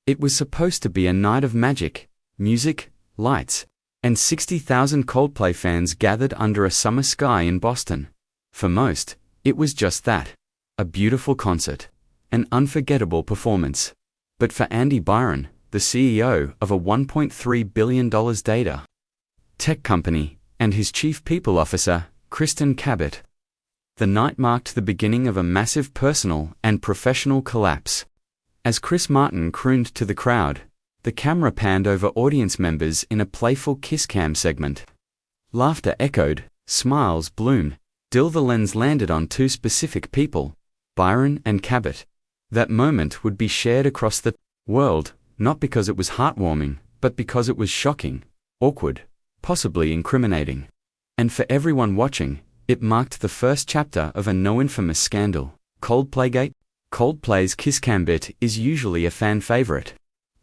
It was supposed to be a night of magic, music, lights, and 60,000 Coldplay fans gathered under a summer sky in Boston. For most, it was just that. A beautiful concert. An unforgettable performance. But for Andy Byron, the CEO of a $1.3 billion data tech company, and his chief people officer, Kristin Cabot, the night marked the beginning of a massive personal and professional collapse. As Chris Martin crooned to the crowd, the camera panned over audience members in a playful kiss cam segment. Laughter echoed, smiles bloomed, till the lens landed on two specific people, Byron and Cabot. That moment would be shared across the world, not because it was heartwarming, but because it was shocking, awkward, possibly incriminating. And for everyone watching, it marked the first chapter of a no-infamous scandal, Coldplaygate. Coldplay's kiss cam bit is usually a fan favorite.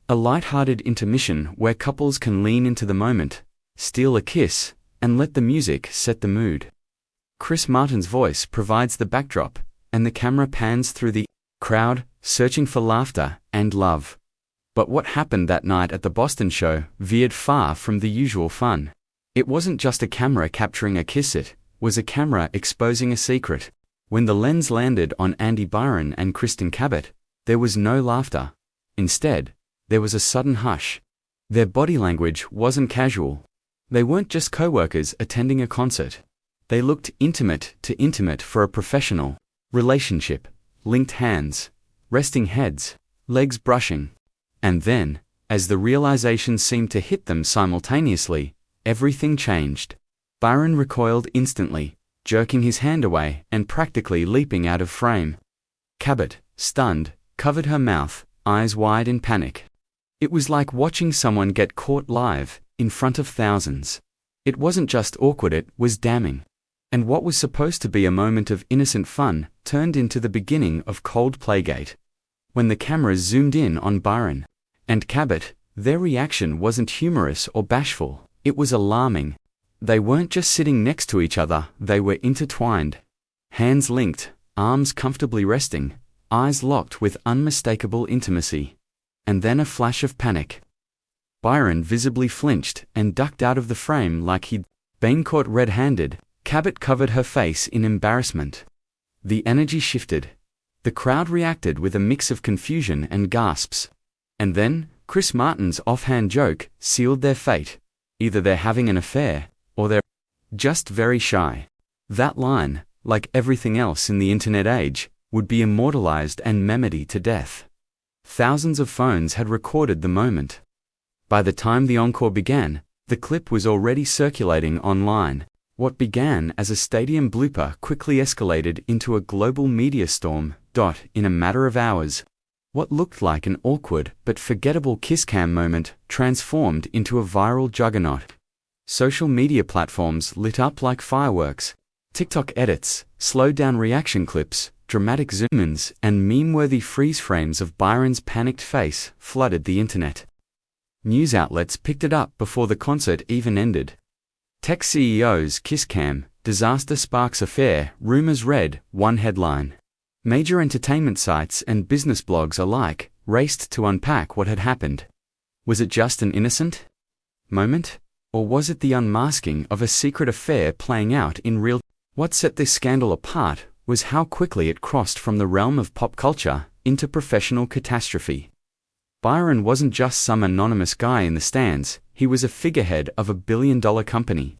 A light-hearted intermission where couples can lean into the moment, steal a kiss, and let the music set the mood. Chris Martin's voice provides the backdrop, and the camera pans through the crowd, searching for laughter and love. But what happened that night at the Boston show veered far from the usual fun. It wasn't just a camera capturing a kiss, it was a camera exposing a secret. When the lens landed on Andy Byron and Kristin Cabot, there was no laughter. Instead, there was a sudden hush. Their body language wasn't casual. They weren't just co-workers attending a concert. They looked intimate to intimate for a professional relationship. Linked hands, resting heads, legs brushing. And then, as the realization seemed to hit them simultaneously, everything changed. Byron recoiled instantly, jerking his hand away and practically leaping out of frame. Cabot, stunned, covered her mouth, eyes wide in panic. It was like watching someone get caught live, in front of thousands. It wasn't just awkward, it was damning. And what was supposed to be a moment of innocent fun turned into the beginning of Coldplaygate. When the cameras zoomed in on Byron and Cabot, their reaction wasn't humorous or bashful, it was alarming. They weren't just sitting next to each other, they were intertwined. Hands linked, arms comfortably resting, eyes locked with unmistakable intimacy. And then a flash of panic. Byron visibly flinched and ducked out of the frame like he'd been caught red-handed. Cabot covered her face in embarrassment. The energy shifted. The crowd reacted with a mix of confusion and gasps. And then, Chris Martin's offhand joke sealed their fate. Either they're having an affair, or they're just very shy. That line, like everything else in the internet age, would be immortalized and memed to death. Thousands of phones had recorded the moment. By the time the encore began, the clip was already circulating online. What began as a stadium blooper quickly escalated into a global media storm. In a matter of hours. What looked like an awkward but forgettable kiss cam moment transformed into a viral juggernaut. Social media platforms lit up like fireworks. TikTok edits, slowed-down reaction clips, dramatic zoom-ins, and meme-worthy freeze frames of Byron's panicked face flooded the internet. News outlets picked it up before the concert even ended. Tech CEOs kiss cam, disaster sparks affair, rumors read one headline. Major entertainment sites and business blogs alike raced to unpack what had happened. Was it just an innocent moment? Or was it the unmasking of a secret affair playing out in real? What set this scandal apart was how quickly it crossed from the realm of pop culture into professional catastrophe. Byron wasn't just some anonymous guy in the stands, he was a figurehead of a billion-dollar company.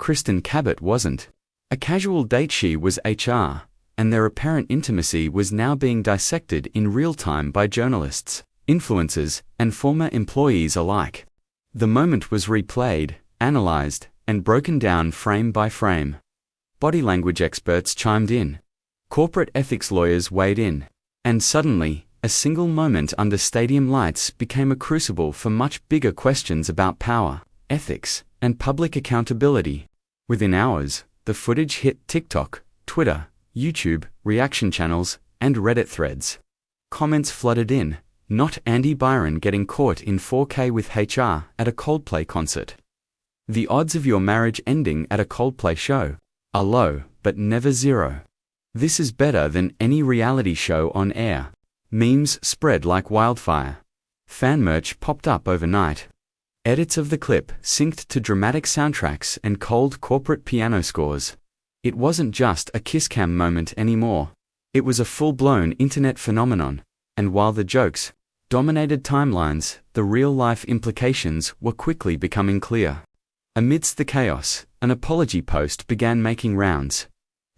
Kristin Cabot wasn't. A casual date, she was HR, and their apparent intimacy was now being dissected in real time by journalists, influencers, and former employees alike. The moment was replayed, analyzed, and broken down frame by frame. Body language experts chimed in. Corporate ethics lawyers weighed in. And suddenly, a single moment under stadium lights became a crucible for much bigger questions about power, ethics, and public accountability. Within hours, the footage hit TikTok, Twitter, YouTube, reaction channels, and Reddit threads. Comments flooded in. Not Andy Byron getting caught in 4K with HR at a Coldplay concert. The odds of your marriage ending at a Coldplay show are low, but never zero. This is better than any reality show on air. Memes spread like wildfire. Fan merch popped up overnight. Edits of the clip synced to dramatic soundtracks and cold corporate piano scores. It wasn't just a kiss cam moment anymore. It was a full-blown internet phenomenon, and while the jokes dominated timelines, the real-life implications were quickly becoming clear. Amidst the chaos, an apology post began making rounds.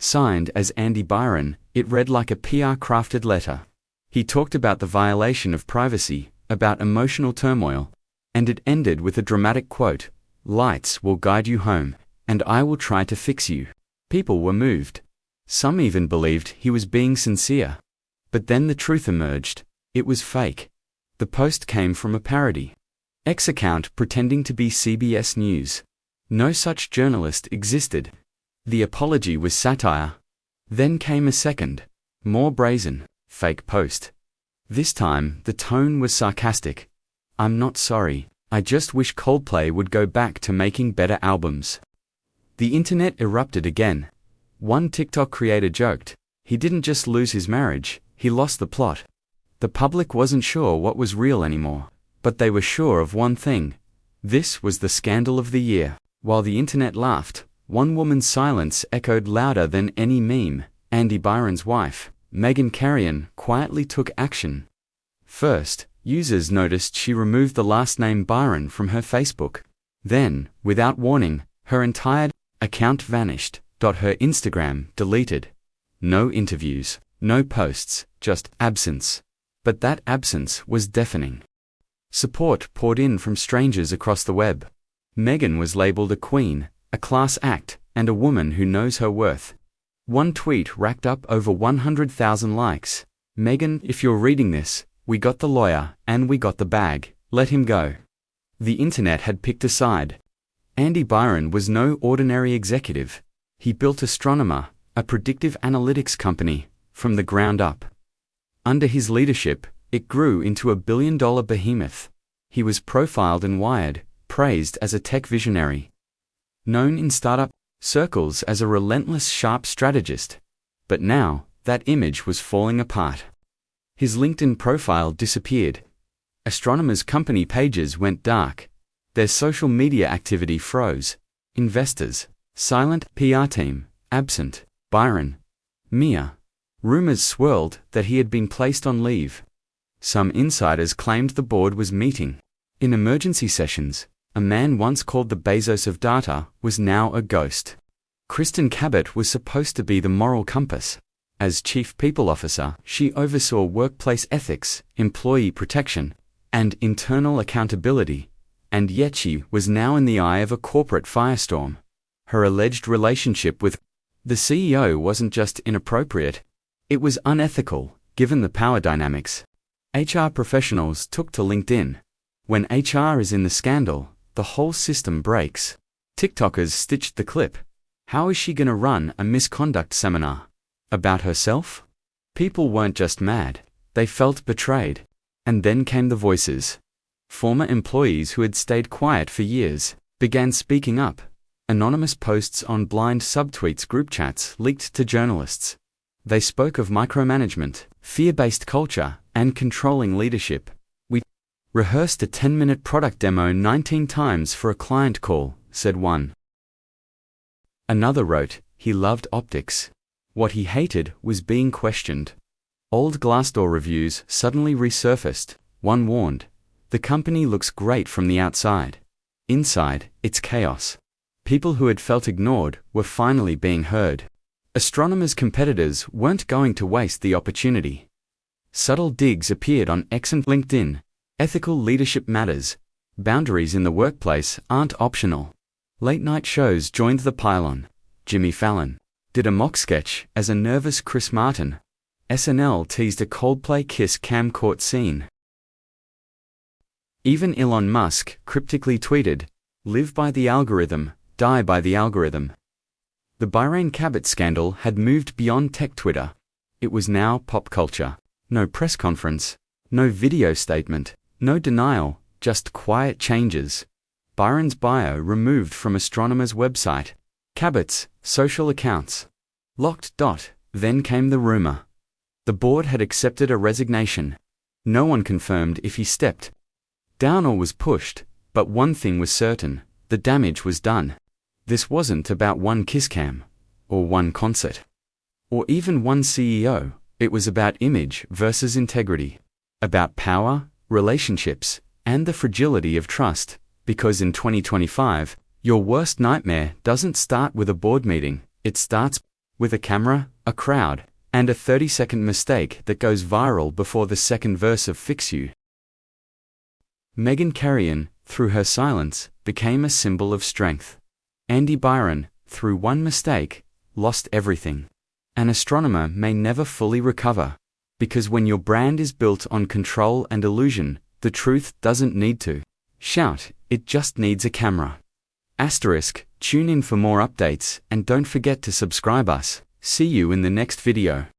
Signed as Andy Byron, it read like a PR-crafted letter. He talked about the violation of privacy, about emotional turmoil, and it ended with a dramatic quote, "Lights will guide you home, and I will try to fix you." People were moved. Some even believed he was being sincere. But then the truth emerged. It was fake. The post came from a parody X account pretending to be CBS News. No such journalist existed. The apology was satire. Then came a second, more brazen, fake post. This time, the tone was sarcastic. "I'm not sorry. I just wish Coldplay would go back to making better albums." The internet erupted again. One TikTok creator joked, he didn't just lose his marriage, he lost the plot. The public wasn't sure what was real anymore, but they were sure of one thing. This was the scandal of the year. While the internet laughed, one woman's silence echoed louder than any meme. Andy Byron's wife, Kerrion, quietly took action. First, users noticed she removed the last name Byron from her Facebook. Then, without warning, her entire account vanished. Her Instagram deleted. No interviews, no posts, just absence. But that absence was deafening. Support poured in from strangers across the web. Meghan was labeled a queen, a class act, and a woman who knows her worth. One tweet racked up over 100,000 likes. "Meghan, if you're reading this, we got the lawyer, and we got the bag, let him go." The internet had picked a side. Andy Byron was no ordinary executive. He built Astronomer, a predictive analytics company, from the ground up. Under his leadership, it grew into a billion-dollar behemoth. He was profiled in Wired, praised as a tech visionary, known in startup circles as a relentless sharp strategist. But now, that image was falling apart. His LinkedIn profile disappeared. Astronomer's company pages went dark. Their social media activity froze. Investors, silent. PR team, absent. Byron, Mia. Rumors swirled that he had been placed on leave. Some insiders claimed the board was meeting. In emergency sessions, a man once called the Bezos of data was now a ghost. Kristin Cabot was supposed to be the moral compass. As chief people officer, she oversaw workplace ethics, employee protection, and internal accountability. And yet she was now in the eye of a corporate firestorm. Her alleged relationship with the CEO wasn't just inappropriate, it was unethical, given the power dynamics. HR professionals took to LinkedIn. When HR is in the scandal, the whole system breaks. TikTokers stitched the clip. How is she gonna run a misconduct seminar? About herself? People weren't just mad, they felt betrayed. And then came the voices. Former employees who had stayed quiet for years began speaking up. Anonymous posts on blind subtweets group chats leaked to journalists. They spoke of micromanagement, fear-based culture, and controlling leadership. "We rehearsed a 10-minute product demo 19 times for a client call," said one. Another wrote, "He loved optics. What he hated was being questioned." Old Glassdoor reviews suddenly resurfaced. One warned, "The company looks great from the outside. Inside, it's chaos." People who had felt ignored were finally being heard. Astronomer's competitors weren't going to waste the opportunity. Subtle digs appeared on X and LinkedIn. Ethical leadership matters. Boundaries in the workplace aren't optional. Late-night shows joined the pylon. Jimmy Fallon did a mock sketch as a nervous Chris Martin. SNL teased a Coldplay kiss cam court scene. Even Elon Musk cryptically tweeted, "Live by the algorithm, die by the algorithm." The Byron Cabot scandal had moved beyond tech Twitter. It was now pop culture. No press conference, no video statement, no denial, just quiet changes. Byron's bio removed from Astronomer's website. Cabot's social accounts locked. Then came the rumor. The board had accepted a resignation. No one confirmed if he stepped Down or was pushed, but one thing was certain, the damage was done. This wasn't about one kiss cam, or one concert, or even one CEO. It was about image versus integrity, about power, relationships, and the fragility of trust, because in 2025, your worst nightmare doesn't start with a board meeting, it starts with a camera, a crowd, and a 30-second mistake that goes viral before the second verse of Fix You. Meghan Kerrion, through her silence, became a symbol of strength. Andy Byron, through one mistake, lost everything. An astronomer may never fully recover, because when your brand is built on control and illusion, the truth doesn't need to shout, it just needs a camera. Tune in for more updates and don't forget to subscribe us. See you in the next video.